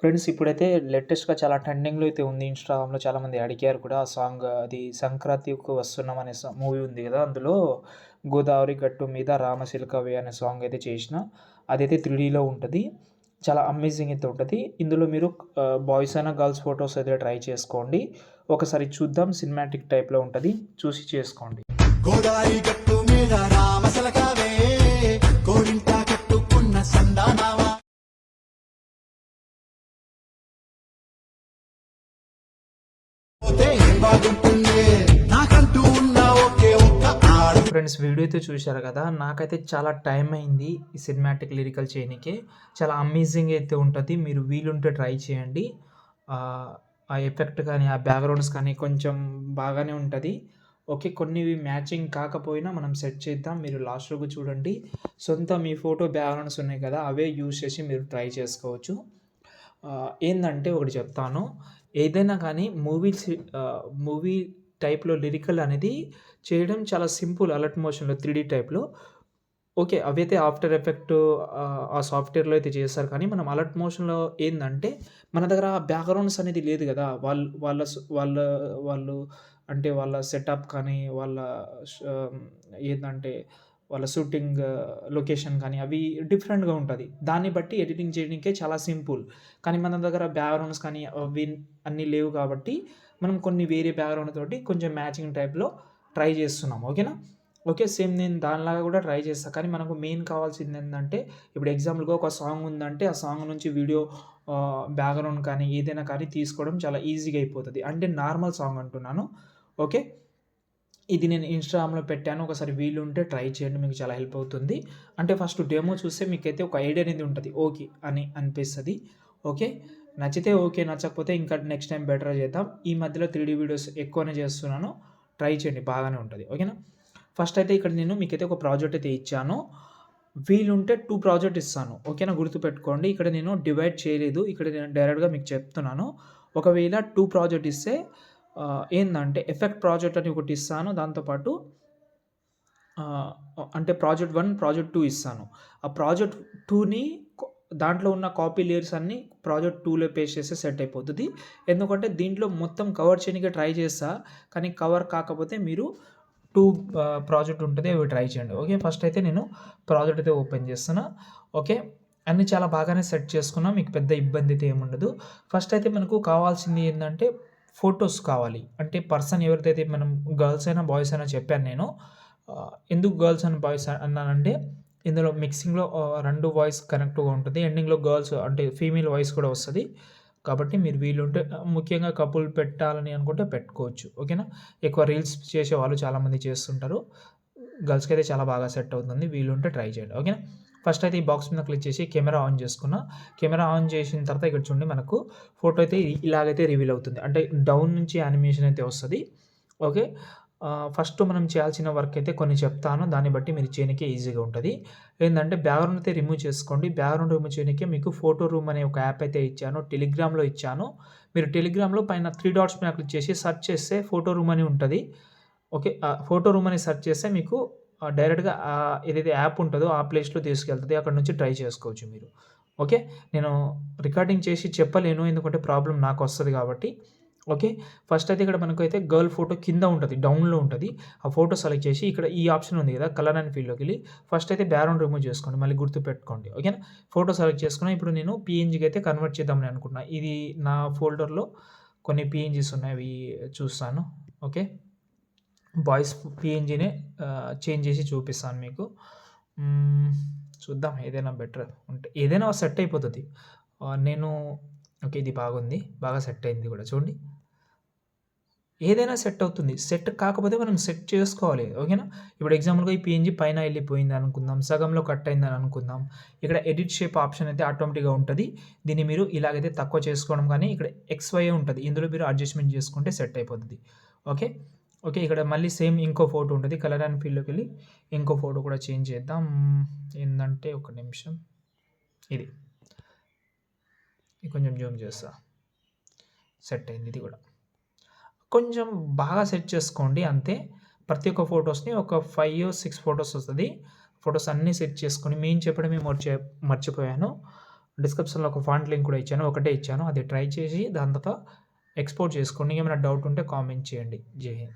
Friends ఇప్పుడైతే లేటెస్ట్‌గా చాలా ట్రెండింగ్‌లో అయితే ఉంది. ఇన్‌స్టాగ్రామ్‌లో చాలామంది అడిగారు కూడా ఆ సాంగ్. అది 'సంక్రాంతికి వస్తున్నాం' అనే మూవీ ఉంది గదా! అందులో 'గోదావరి గట్టు మీద రామచిలకవే' అనే సాంగ్ అయితే చేసిన. అదైతే 3డీలో ఉంటది. చాలా అమేజింగ్ అయితే ఉంటది. ఇందులో మీరు బాయ్స్ అయినా, గర్ల్స్ ఫోటోస్ అయితే ట్రై చేసుకోండి. ఒకసారి చూద్దాం. సినిమాటిక్ టైప్‌లో ఉంటది. చూసి చేసుకోండి. గోదావరి గట్టు మీద రామచిలకవే గోరింట కట్టుకున్న సందానావా పోతే ఏం బాగుంటుంది నాకంటూ ఉన్న ఒకే ఒక్క ఆడ. ఫ్రెండ్స్ వీడియో అయితే చూశారు కదా! నాకైతే చాలా టైం అయింది ఈ సినిమాటిక్ లిరికల్ చేయనీకే. చాలా అమేజింగ్ అయితే ఉంటది. మీరు వీలుంటే ట్రై చేయండి. ఆ ఎఫెక్ట్ కానీ, ఆ బ్యాక్‌గ్రౌండ్స్ కానీ కొంచెం బాగానే ఉంటది. ఓకే. కొన్ని మ్యాచింగ్ కాకపోయినా మనం సెట్ చేద్దాం. మీరు లాస్ట్ వరకు చూడండి. మీ ఫోటో బ్యాక్‌గ్రౌండ్స్ ఉన్నాయి కదా! అవే యూజ్ చేసి మీరు ట్రై చేసుకోవచ్చు. ఏందంటే ఒకటి చెప్తాను. ఏదైనా కానీ మూవీ టైప్‌లో లిరికల్ అనేది చేయడం చాలా సింపుల్ అలర్ట్ మోషన్‌లో 3డీ టైప్‌లో. ఓకే. అవైతే ఆఫ్టర్ ఎఫెక్ట్ ఆ సాఫ్ట్‌వేర్‌లో అయితే చేస్తారు. కానీ మనం అలర్ట్ మోషన్‌లో ఏందంటే మన దగ్గర బ్యాక్‌గ్రౌండ్స్ అనేది లేదు గదా! వాళ్ళు అంటే వాళ్ళ సెటప్ కానీ, ఏందంటే వాళ్ళ షూటింగ్ లొకేషన్ కానీ అవి డిఫరెంట్‌గా ఉంటది. దాన్ని బట్టి ఎడిటింగ్ చేయడానికే చాలా సింపుల్. కానీ మన దగ్గర బ్యాక్‌గ్రౌండ్స్ కానీ అవి అన్నీ లేవు కాబట్టి మనం కొన్ని వేరే బ్యాక్‌గ్రౌండ్ తోటి కొంచెం మ్యాచింగ్ టైప్‌లో ట్రై చేస్తున్నాం. ఓకేనా? ఓకే. సేమ్ నేను దానిలాగా కూడా ట్రై చేస్తా. కానీ మనకు మెయిన్ కావాల్సిందేందంటే ఇప్పుడు ఎగ్జాంపుల్‌గా ఒక సాంగ్ ఉందంటే ఆ సాంగ్ నుంచి వీడియో బ్యాక్‌గ్రౌండ్ కానీ ఏదైనా కానీ తీసుకోవడం చాలా ఈజీగా అయిపోతది. అంటే నార్మల్ సాంగ్ అంటున్నాను. ఓకే. ఇది నేను ఇన్‌స్టాగ్రామ్‌లో పెట్టాను. ఒకసారి వీలుంటే ట్రై చేయండి. మీకు చాలా హెల్ప్ అవుతుంది. అంటే ఫస్ట్ డెమో చూస్తే మీకైతే ఒక ఐడియా అనేది ఉంటది. ఓకే అని అనిపిస్తది. ఓకే. నచ్చితే ఓకే. నచ్చకపోతే ఇంకా నెక్స్ట్ టైమ్ బెటర్‌గా చేద్దాం. ఈ మధ్యలో 3డీ వీడియోస్ ఎక్కువనే చేస్తున్నాను. ట్రై చేయండి. బాగానే ఉంటది. ఓకేనా? ఫస్ట్ అయితే ఇక్కడ నేను మీకైతే ఒక ప్రాజెక్ట్ అయితే ఇచ్చాను. వీలుంటే 2 ప్రాజెక్ట్ ఇస్తాను. ఓకేనా? గుర్తుపెట్టుకోండి. ఇక్కడ నేను డివైడ్ చేయలేదు. ఇక్కడ నేను డైరెక్ట్‌గా మీకు చెప్తున్నాను. ఒకవేళ 2 ప్రాజెక్ట్ ఇస్తే ఏందంటే ఎఫెక్ట్ ప్రాజెక్ట్ అని ఒకటి ఇస్తాను. దాంతో పాటు ఆహ్, అంటే ప్రాజెక్ట్ 1, ప్రాజెక్ట్ 2 ఇస్తాను. ఆ ప్రాజెక్ట్ 2ని దాంట్లో ఉన్న కాపీ లేయర్స్ అన్నీ ప్రాజెక్ట్ 2లో పేస్ట్ చేస్తే సెట్ అయిపోతది. ఎందుకంటే దీంట్లో మొత్తం కవర్ చేయనీకే ట్రై చేస్తా. కానీ కవర్ కాకపోతే మీరు 2 ప్రాజెక్ట్ ఉంటది. అవి ట్రై చేయండి. ఓకే. ఫస్ట్ అయితే నేను ప్రాజెక్ట్ అయితే ఓపెన్ చేస్తున్నా. ఓకే. అన్నీ చాలా బాగానే సెట్ చేసుకున్నా. మీకు పెద్ద ఇబ్బంది అయితే ఏముండదు. ఫస్ట్ అయితే మనకు కావాల్సింది ఏందంటే ఫోటోస్ కావాలి. అంటే పర్సన్ ఎవరిదైతే మనం గర్ల్స్ అయినా, బాయ్స్ అయినా చెప్పాను నేను. ఎందుకు గర్ల్స్ అండ్ బాయ్స్ అన్నానంటే ఇందులో మిక్సింగ్‌లో 2 వాయిస్ కనెక్ట్‌గా ఉంటది. ఎండింగ్‌లో గర్ల్స్ అంటే ఫీమేల్ వాయిస్ కూడా వస్తది. కాబట్టి మీరు వీలుంటే ముఖ్యంగా కపుల్ పెట్టాలని అనుకుంటే పెట్టుకోవచ్చు. ఓకేనా? ఎక్కువ రీల్స్ చేసేవాళ్ళు చాలామంది చేస్తుంటారు. గర్ల్స్‌కైతే చాలా బాగా సెట్ అవుతుంది. వీలుంటే ట్రై చేయండి. ఓకేనా? ఫస్ట్ అయితే ఈ బాక్స్ మీద క్లిక్ చేసి కెమెరా ఆన్ చేసుకున్నా. కెమెరా ఆన్ చేసిన తర్వాత ఇక్కడ చూడండి మనకు ఫోటో అయితే ఇలాగైతే రివీల్ అవుతుంది. అంటే డౌన్ నుంచి యానిమేషన్ అయితే వస్తది. ఓకే. ఫస్ట్ మనం చేయాల్సిన వర్క్ అయితే కొన్ని చెప్తాను. దాన్ని బట్టి మీరు చేయనీకి ఈజీగా ఉంటది. ఏందంటే బ్యాక్‌గ్రౌండ్ అయితే రిమూవ్ చేసుకోండి. బ్యాక్‌గ్రౌండ్ రిమూవ్ చేయనీకి మీకు ఫోటో రూమ్ అనే ఒక యాప్ అయితే ఇచ్చాను. టెలిగ్రామ్‌లో ఇచ్చాను. మీరు టెలిగ్రామ్‌లో పైన 3 డాట్స్ మీద క్లిక్ చేసి సెర్చ్ చేస్తే ఫోటో రూమ్ అని ఉంటది. ఓకే. ఫోటో రూమ్ అని సెర్చ్ చేస్తే మీకు డైరెక్ట్‌గా ఏదైతే యాప్ ఉంటదో ఆ ప్లేస్‌లో తీసుకెళ్తది. అక్కడి నుంచి ట్రై చేసుకోవచ్చు మీరు. ఓకే. నేను రికార్డింగ్ చేసి చెప్పలేను. ఎందుకంటే ప్రాబ్లమ్ నాకొస్తది కాబట్టి. ఓకే. ఫస్ట్ అయితే ఇక్కడ మనకైతే గర్ల్ ఫోటో కింద ఉంటది. డౌన్‌లో ఉంటది. ఆ ఫోటో సెలెక్ట్ చేసి ఇక్కడ ఈ ఆప్షన్ ఉంది కదా! కలర్ అండ్ ఫీల్డ్‌లోకెళ్ళి ఫస్ట్ అయితే బ్యాక్‌గ్రౌండ్ రిమూవ్ చేసుకోండి. మళ్ళీ గుర్తుపెట్టుకోండి. ఓకేనా? ఫోటో సెలెక్ట్ చేసుకున్నా. ఇప్పుడు నేను పీఎన్‌జీకి అయితే కన్వర్ట్ చేద్దామని అనుకుంటున్నా. ఇది నా ఫోల్డర్‌లో కొన్ని పీఎన్‌జీస్ ఉన్నాయి. అవి చూస్తాను. ఓకే. వాయిస్ పీఎన్‌జీనే చేంజ్ చేసి చూపిస్తాను మీకు. హ్మ్. చూద్దాం ఏదైనా బెటర్ ఉంటే ఏదైనా సెట్ అయిపోతది. నేను ఓకే. ఇది బాగుంది. బాగా సెట్ అయింది కూడా చూడండి. ఏదైనా సెట్ అవుతుంది. సెట్ కాకపోతే మనం సెట్ చేసుకోవాలి. ఓకేనా? ఇప్పుడు ఎగ్జాంపుల్‌గా ఈ పీఎన్‌జీ పైన ఎళ్ళిపోయింది అనుకుందాం. సగంలో కట్ అయిందని అనుకుందాం. ఇక్కడ ఎడిట్ షేప్ ఆప్షన్ అయితే ఆటోమేటిక్‌గా ఉంటది. దీన్ని మీరు ఇలాగైతే తక్కువ చేసుకోవడం కానీ ఇక్కడ ఎక్స్‌వై ఉంటది. ఇందులో మీరు అడ్జస్ట్‌మెంట్ చేసుకుంటే సెట్ అయిపోతది. ఓకే. ఓకే. ఇక్కడ మళ్ళీ సేమ్ ఇంకో ఫోటో ఉంటది. కలర్ అండ్ ఫీల్డ్‌లోకెళ్ళి ఇంకో ఫోటో కూడా చేంజ్ చేద్దాం. ఏందంటే ఒక నిమిషం. ఇది. ఇది కొంచెం జూమ్ చేస్తా. సెట్ అయింది ఇది కూడా. కొంచెం బాగా సెట్ చేసుకోండి అంతే. ప్రతి ఒక్క ఫోటోస్‌ని ఒక 5, 6 ఫోటోస్ వస్తది. ఫోటోస్ అన్నీ సెట్ చేసుకొని మెయిన్ చెప్పడమే మర్చిపోయాను. డిస్క్రిప్షన్‌లో ఒక ఫాంట్ లింక్ కూడా ఇచ్చాను. ఒకటే ఇచ్చాను. అది ట్రై చేసి దాని తర్వాత ఎక్స్‌పోర్ట్ చేసుకోండి. ఏమైనా డౌట్ ఉంటే కామెంట్ చేయండి. జై హింద్.